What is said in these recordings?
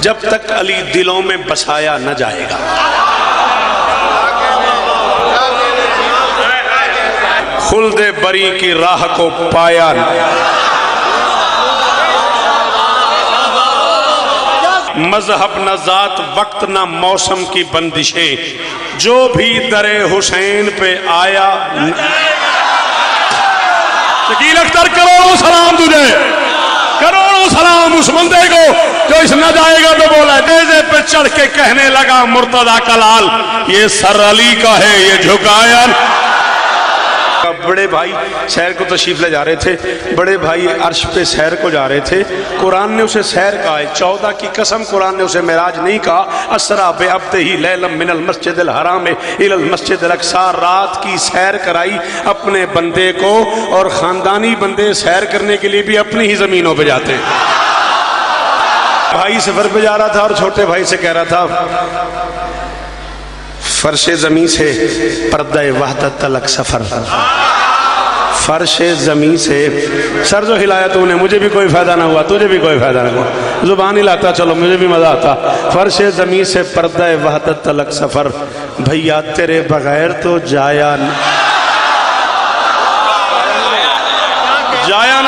جب تک علی دلوں میں بسایا نہ جائے گا۔ خلد بری کی راہ کو پایا مذہب نہ ذات وقت نہ موسم کی بندشیں، جو بھی در حسین پہ آیا۔ شکیل اختر کروڑوں سلام تجھے، کروڑوں سلام اس بندے کو جو اس نہ جائے گا تو بولا نیزے پہ چڑھ کے کہنے لگا مرتضیٰ کا لال یہ سر علی کا ہے یہ جھکایا۔ بڑے بھائی سیر کو تشریف لے جا رہے تھے، بڑے بھائی عرش پہ سیر کو جا رہے تھے، قرآن نے اسے سیر کہا ہے، 14 کی قسم قرآن نے اسے معراج نہیں کہا۔ اسرا بعبدہ لیلا من المسجد الحرام الی المسجد الاقصی، رات کی سیر کرائی اپنے بندے کو، اور خاندانی بندے سیر کرنے کے لیے بھی اپنی ہی زمینوں پہ جاتے ہیں۔ بھائی سفر پہ جا رہا تھا اور چھوٹے بھائی سے کہہ رہا تھا فرش زمین سے پردہ وحدت تلک سفر، فرش زمین سے سر جو ہلایا تو نے مجھے بھی کوئی فائدہ نہ ہوا، تجھے بھی کوئی فائدہ نہ ہوا، زبان ہلاتا چلو مجھے بھی مزہ آتا۔ فرش زمین سے پردہ وحدت تلک سفر، بھیا تیرے بغیر تو جایا نہ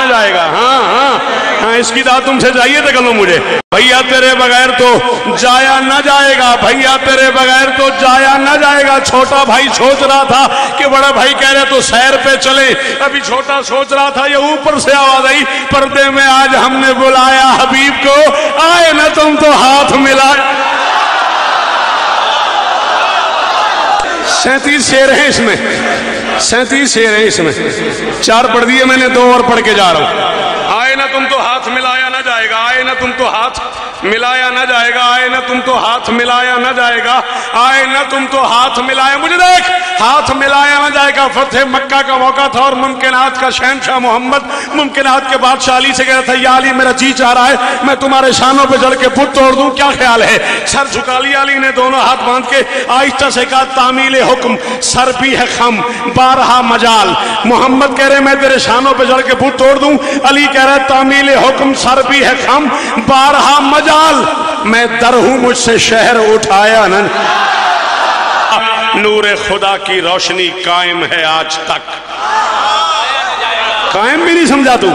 جائے گا۔ ہاں ہاں ہاں اس کی دعوت تم سے چاہیے تو کلو مجھے، بھیا تیرے بغیر تو جایا نہ جائے گا، بھیا تیرے بغیر تو جایا نہ جائے گا۔ چھوٹا بھائی سوچ رہا تھا کہ بڑا بھائی کہہ رہے تو سیر پہ چلے، ابھی چھوٹا سوچ رہا تھا، یہ اوپر سے آواز آئی پردے میں آج ہم نے بلایا حبیب کو، آئے نہ تم تو ہاتھ ملائے۔ 37 شعر ہیں اس میں، 37 شعر ہیں اس میں، 4 پڑھ دیے میں نے، 2 اور پڑھ کے جا رہا ہوں۔ آئے نہ تم تو ہاتھ ملایا نہ جائے گا، آئے نہ تم تو ہاتھ ملایا نہ جائے گا، آئے نہ تم تو ہاتھ ملایا نہ جائے گا، آئے نہ تم تو ہاتھ ملایا، مجھے دیکھ ہاتھ ملایا نہ جائے گا۔ فتح مکہ کا موقع تھا اور ممکنات کا شہنشاہ محمد ممکنات کے بادشاہ علی سے کہہ رہا تھا یا علی میرا جی چاہ رہا ہے میں تمہارے شانوں پہ جڑ کے بت توڑ دوں، کیا خیال ہے؟ سر جھکا لیا علی نے، دونوں ہاتھ باندھ کے آہستہ سے کہا تعمیل حکم، سر بھی ہے خم بارہا مجال۔ محمد کہہ رہے میں تیرے شانوں پہ جڑ کے بت توڑ دوں، علی کہہ رہا ہے تعمیل حکم، سر بھی ہے خم بارہا مجال، میں در ہوں مجھ سے شہر اٹھایا نہ۔ نور خدا کی روشنی قائم ہے آج تک، قائم بھی نہیں سمجھا تو